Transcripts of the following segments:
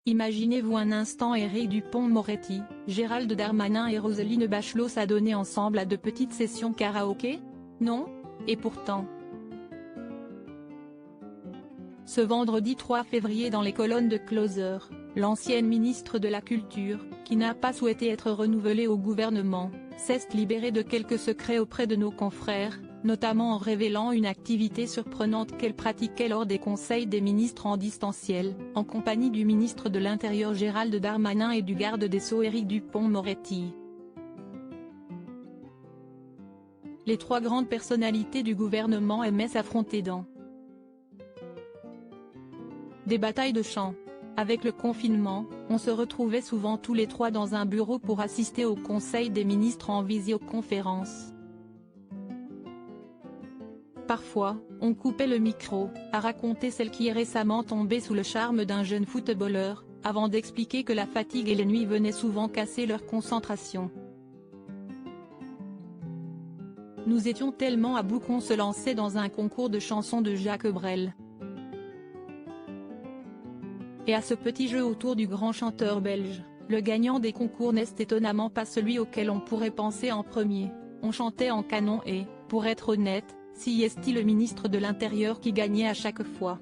Imaginez-vous un instant Éric Dupond-Moretti, Gérald Darmanin et Roselyne Bachelot s'adonner ensemble à de petites sessions karaoké? Non? Et pourtant. Ce vendredi 3 février dans les colonnes de Closer, l'ancienne ministre de la Culture, qui n'a pas souhaité être renouvelée au gouvernement, s'est libérée de quelques secrets auprès de nos confrères, notamment en révélant une activité surprenante qu'elle pratiquait lors des conseils des ministres en distanciel, en compagnie du ministre de l'Intérieur Gérald Darmanin et du garde des Sceaux Éric Dupond-Moretti. Les trois grandes personnalités du gouvernement aimaient s'affronter dans des batailles de chant. Avec le confinement, on se retrouvait souvent tous les trois dans un bureau pour assister au conseil des ministres en visioconférence. Parfois, on coupait le micro, à raconter celle qui est récemment tombée sous le charme d'un jeune footballeur, avant d'expliquer que la fatigue et les nuits venaient souvent casser leur concentration. Nous étions tellement à bout qu'on se lançait dans un concours de chansons de Jacques Brel. Et à ce petit jeu autour du grand chanteur belge, le gagnant des concours n'est étonnamment pas celui auquel on pourrait penser en premier. On chantait en canon et, pour être honnête, si est-il le ministre de l'Intérieur qui gagnait à chaque fois.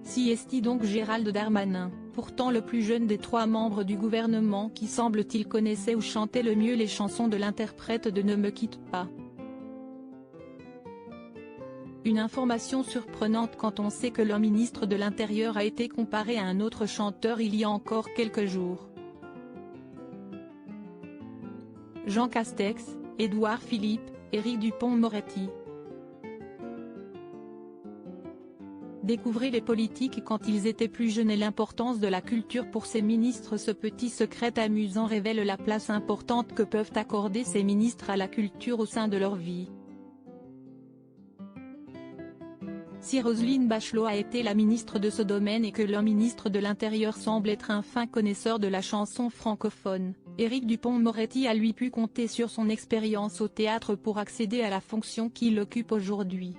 Si est-il donc Gérald Darmanin, pourtant le plus jeune des trois membres du gouvernement qui semble-t-il connaissait ou chantait le mieux les chansons de l'interprète de Ne me quitte pas. Une information surprenante quand on sait que le ministre de l'Intérieur a été comparé à un autre chanteur il y a encore quelques jours. Jean Castex, Édouard Philippe, Éric Dupond-Moretti. Découvrez les politiques quand ils étaient plus jeunes et l'importance de la culture pour ces ministres. Ce petit secret amusant révèle la place importante que peuvent accorder ces ministres à la culture au sein de leur vie. Si Roselyne Bachelot a été la ministre de ce domaine et que le ministre de l'Intérieur semble être un fin connaisseur de la chanson francophone, Éric Dupond-Moretti a lui pu compter sur son expérience au théâtre pour accéder à la fonction qu'il occupe aujourd'hui.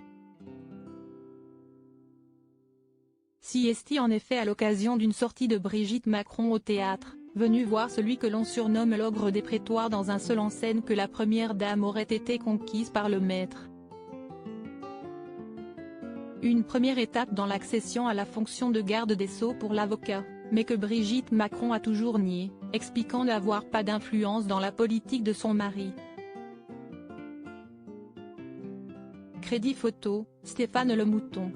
Si est-il en effet à l'occasion d'une sortie de Brigitte Macron au théâtre, venue voir celui que l'on surnomme l'ogre des prétoires dans un seul en scène que la première dame aurait été conquise par le maître. Une première étape dans l'accession à la fonction de garde des Sceaux pour l'avocat, mais que Brigitte Macron a toujours nié, expliquant n'avoir pas d'influence dans la politique de son mari. Crédit photo, Stéphane Le Mouton.